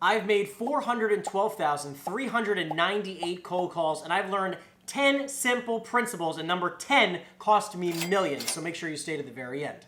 I've made 412,398 cold calls, and I've learned 10 simple principles, and number 10 cost me millions, so make sure you stay to the very end.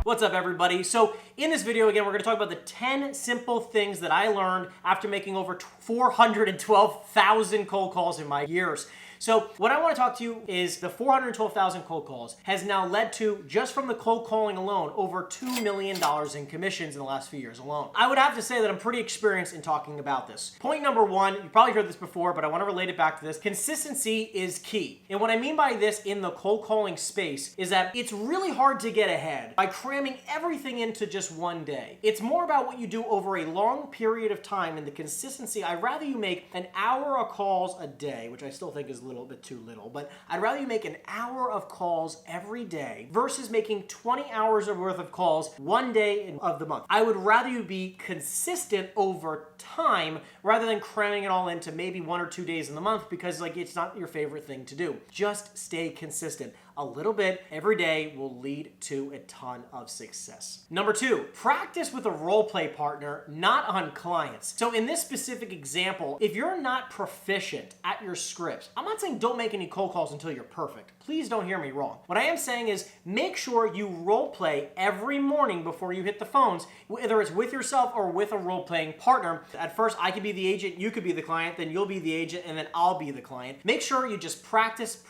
What's up, everybody? So in this video, again, we're going to talk about the 10 simple things that I learned after making over 412,000 cold calls in my years. So what I want to talk to you is the 412,000 cold calls has now led to, just from the cold calling alone, over $2 million in commissions in the last few years alone. I would have to say that I'm pretty experienced in talking about this. Point number one, you probably heard this before, but I want to relate it back to this. Consistency is key. And what I mean by this in the cold calling space is that it's really hard to get ahead by cramming everything into just one day. It's more about what you do over a long period of time, and the consistency. I'd rather you make an hour of calls a day, which I still think is a little bit too little, but I'd rather you make an hour of calls every day versus making 20 hours worth of calls one day of the month. I would rather you be consistent over time rather than cramming it all into maybe 1 or 2 days in the month, because it's not your favorite thing to do. Just stay consistent. A little bit every day will lead to a ton of success. Number two, practice with a role play partner, not on clients. So in this specific example, if you're not proficient at your scripts, I'm not saying don't make any cold calls until you're perfect. Please don't hear me wrong. What I am saying is make sure you role play every morning before you hit the phones, whether it's with yourself or with a role playing partner. At first, I could be the agent, you could be the client, then you'll be the agent, and then I'll be the client. Make sure you just practice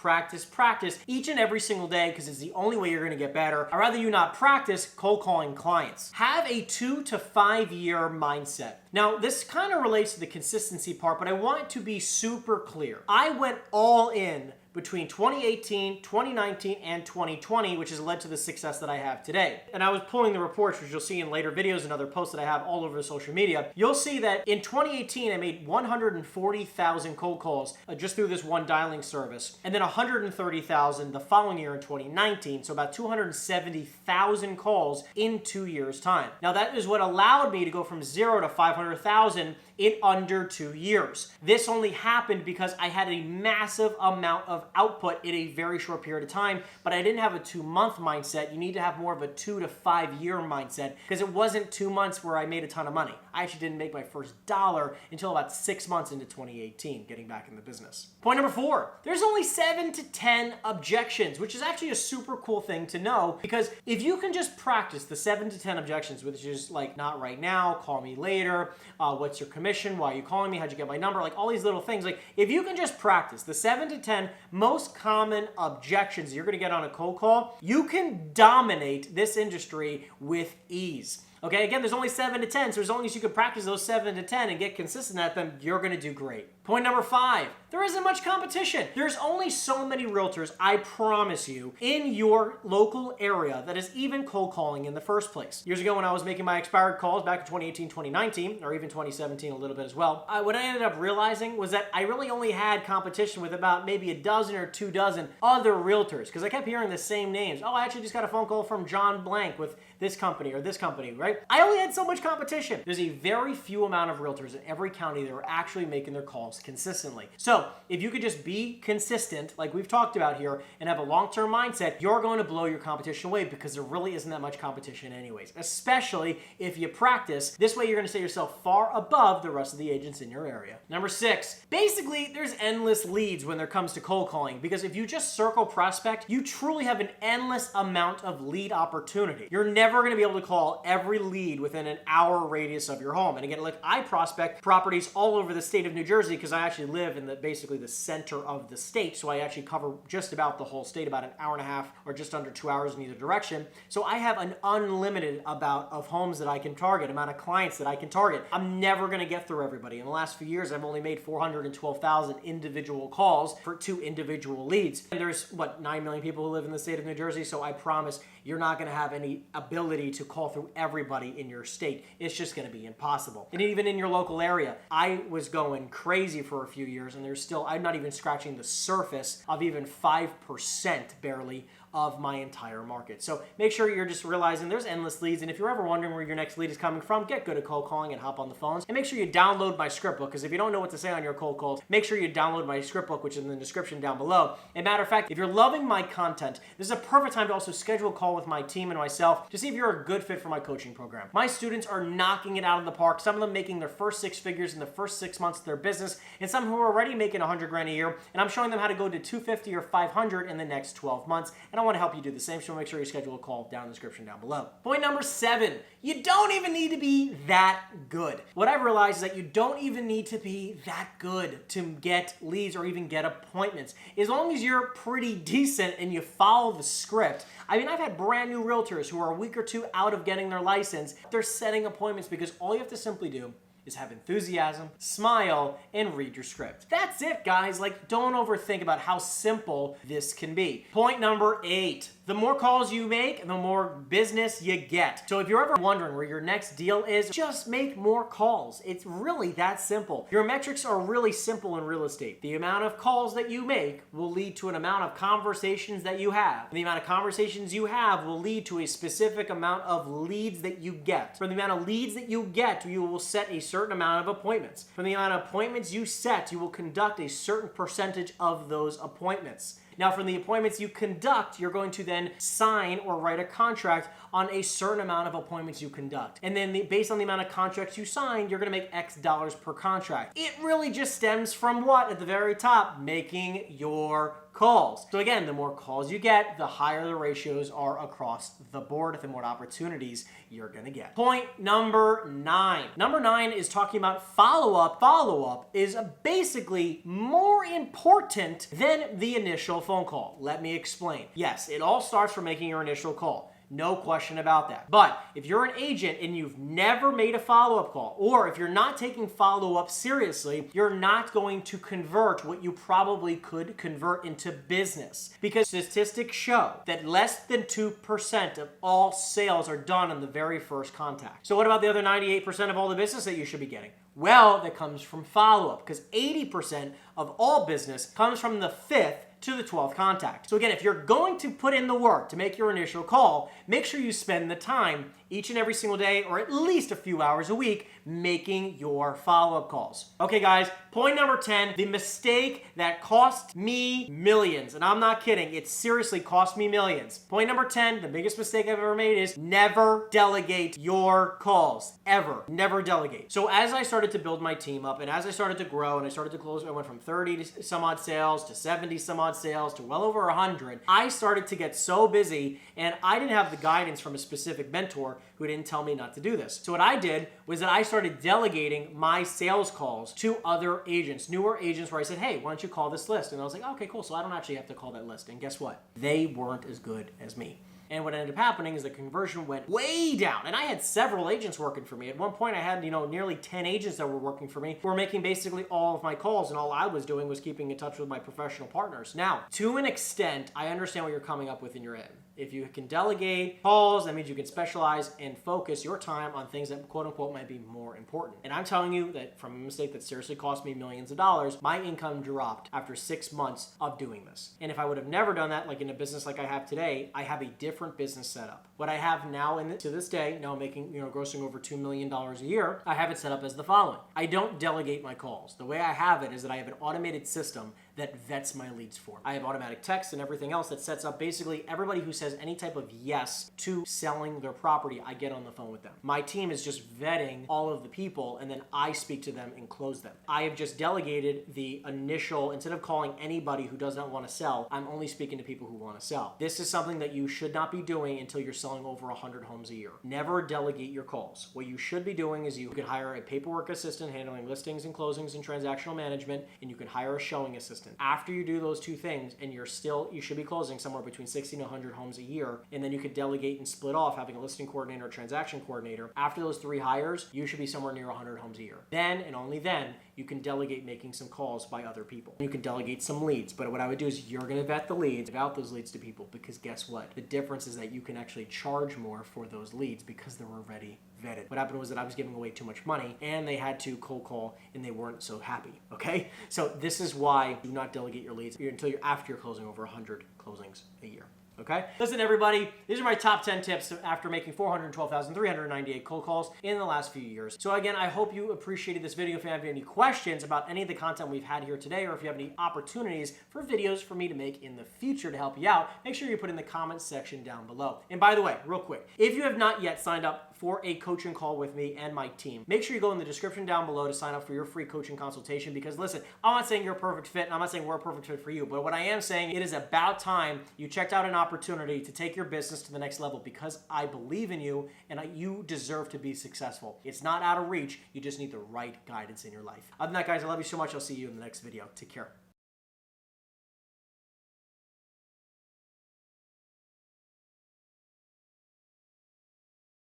each and every single day, because it's the only way you're going to get better. I'd rather you not practice cold calling clients. Have a 2 to 5 year mindset. Now, this kind of relates to the consistency part, but I want it to be super clear. I went all in between 2018, 2019, and 2020, which has led to the success that I have today. And I was pulling the reports, which you'll see in later videos and other posts that I have all over social media. You'll see that in 2018, I made 140,000 cold calls just through this one dialing service, and then 130,000 the following year in 2019, so about 270,000 calls in 2 years' time. Now, that is what allowed me to go from 0 to 500,000 in under 2 years. This only happened because I had a massive amount of output in a very short period of time, but I didn't have a 2-month mindset. You need to have more of a 2 to 5 year mindset, because it wasn't 2 months where I made a ton of money. I actually didn't make my first dollar until about 6 months into 2018, getting back in the business. Point number 4, there's only 7 to 10 objections, which is actually a super cool thing to know, because if you can just practice the 7 to 10 objections, which is like, not right now, call me later, what's your commission, why are you calling me, how'd you get my number, like all these little things, like if you can just practice the 7 to 10 most common objections you're going to get on a cold call, you can dominate this industry with ease. Okay, again, there's only 7 to 10, so as long as you can practice those 7 to 10 and get consistent at them, you're going to do great. Point number 5, there isn't much competition. There's only so many realtors, I promise you, in your local area that is even cold calling in the first place. Years ago, when I was making my expired calls back in 2018, 2019, or even 2017 a little bit as well, what I ended up realizing was that I really only had competition with about maybe a dozen or 2 dozen other realtors, because I kept hearing the same names. Oh, I actually just got a phone call from John Blank with this company or this company, right? I only had so much competition. There's a very few amount of realtors in every county that are actually making their calls consistently. So if you could just be consistent, like we've talked about here, and have a long-term mindset, you're going to blow your competition away, because there really isn't that much competition anyways, especially if you practice. This way you're going to set yourself far above the rest of the agents in your area. Number 6, basically there's endless leads when it comes to cold calling, because if you just circle prospect, you truly have an endless amount of lead opportunity. You're never going to be able to call every lead within an hour radius of your home. And again, like I prospect properties all over the state of New Jersey, because I actually live in basically the center of the state. So I actually cover just about the whole state, about an hour and a half or just under 2 hours in either direction. So I have an unlimited amount of homes that I can target, amount of clients that I can target. I'm never going to get through everybody. In the last few years, I've only made 412,000 individual calls for 2 individual leads. And there's 9 million people who live in the state of New Jersey. So I promise you're not going to have any ability to call through everybody in your state. It's just going to be impossible. And even in your local area, I was going crazy for a few years, and I'm not even scratching the surface of even 5% barely of my entire market. So make sure you're just realizing there's endless leads, and if you're ever wondering where your next lead is coming from, get good at cold calling and hop on the phones. And make sure you download my script book, because if you don't know what to say on your cold calls, make sure you download my script book, which is in the description down below. And matter of fact, if you're loving my content, this is a perfect time to also schedule a call with my team and myself to see if you're a good fit for my coaching program. My students are knocking it out of the park, some of them making their first 6 figures in the first 6 months of their business, and some who are already making 100 grand a year, and I'm showing them how to go to 250 or 500 in the next 12 months, and I want to help you do the same, so make sure you schedule a call down in the description down below. Point number 7, you don't even need to be that good. What I've realized is that you don't even need to be that good to get leads or even get appointments. As long as you're pretty decent and you follow the script. I mean, I've had brand new realtors who are a week or 2 out of getting their license. They're setting appointments because all you have to simply do is have enthusiasm, smile, and read your script. That's it, guys. Like, don't overthink about how simple this can be. Point number 8. The more calls you make, the more business you get. So if you're ever wondering where your next deal is, just make more calls. It's really that simple. Your metrics are really simple in real estate. The amount of calls that you make will lead to an amount of conversations that you have. And the amount of conversations you have will lead to a specific amount of leads that you get. From the amount of leads that you get, you will set a certain amount of appointments. From the amount of appointments you set, you will conduct a certain percentage of those appointments. Now, from the appointments you conduct, you're going to then sign or write a contract on a certain amount of appointments you conduct. And then based on the amount of contracts you sign, you're gonna make X dollars per contract. It really just stems from what? At the very top, making your calls. So again, the more calls you get, the higher the ratios are across the board, the more opportunities you're gonna get. Point number 9. Number 9 is talking about follow-up. Follow-up is basically more important than the initial phone call. Let me explain. Yes, it all starts from making your initial call. No question about that. But if you're an agent and you've never made a follow-up call, or if you're not taking follow-up seriously, you're not going to convert what you probably could convert into business. Because statistics show that less than 2% of all sales are done on the very first contact. So what about the other 98% of all the business that you should be getting? Well, that comes from follow-up, because 80% of all business comes from the 5th to the 12th contact. So again, if you're going to put in the work to make your initial call, make sure you spend the time each and every single day, or at least a few hours a week, making your follow-up calls. Okay, guys, point number 10, the mistake that cost me millions. And I'm not kidding, it seriously cost me millions. Point number 10, the biggest mistake I've ever made is never delegate your calls. Ever. Never delegate. So as I started to build my team up, and as I started to grow, and I started to close, I went from 30 to some odd sales, to 70 some odd sales, to well over 100. I started to get so busy, and I didn't have the guidance from a specific mentor who didn't tell me not to do this. So what I did was that I started delegating my sales calls to other agents, newer agents, where I said, hey, why don't you call this list? And I was like, okay, cool. So I don't actually have to call that list. And guess what? They weren't as good as me. And what ended up happening is the conversion went way down. And I had several agents working for me. At one point, I had, nearly 10 agents that were working for me who were making basically all of my calls. And all I was doing was keeping in touch with my professional partners. Now, to an extent, I understand what you're coming up with in your head. If you can delegate calls, that means you can specialize and focus your time on things that quote unquote might be more important. And I'm telling you that from a mistake that seriously cost me millions of dollars, my income dropped after 6 months of doing this. And if I would have never done that, like in a business like I have today, I have a different business setup. What I have now to this day, now making, grossing over $2 million a year, I have it set up as the following. I don't delegate my calls. The way I have it is that I have an automated system that vets my leads for me. I have automatic text and everything else that sets up basically everybody who says any type of yes to selling their property, I get on the phone with them. My team is just vetting all of the people, and then I speak to them and close them. I have just delegated the initial, instead of calling anybody who does not want to sell, I'm only speaking to people who want to sell. This is something that you should not be doing until you're selling over 100 homes a year. Never delegate your calls. What you should be doing is you can hire a paperwork assistant handling listings and closings and transactional management, and you can hire a showing assistant. After you do those two things, and you should be closing somewhere between 60 and 100 homes a year, and then you could delegate and split off having a listing coordinator or transaction coordinator. After those 3 hires, you should be somewhere near 100 homes a year. Then, and only then, you can delegate making some calls by other people. You can delegate some leads, but what I would do is you're gonna vet the leads, give out those leads to people, because guess what? The difference is that you can actually charge more for those leads because they're already vetted. What happened was that I was giving away too much money, and they had to cold call, and they weren't so happy, okay? So this is why do not delegate your leads after you're closing over 100 closings a year. Okay? Listen, everybody, these are my top 10 tips after making 412,398 cold calls in the last few years. So again, I hope you appreciated this video. If you have any questions about any of the content we've had here today, or if you have any opportunities for videos for me to make in the future to help you out, make sure you put in the comments section down below. And by the way, real quick, if you have not yet signed up for a coaching call with me and my team, make sure you go in the description down below to sign up for your free coaching consultation, because listen, I'm not saying you're a perfect fit, and I'm not saying we're a perfect fit for you, but what I am saying, it is about time you checked out an opportunity to take your business to the next level, because I believe in you and you deserve to be successful. It's not out of reach. You just need the right guidance in your life. Other than that, guys, I love you so much. I'll see you in the next video. Take care.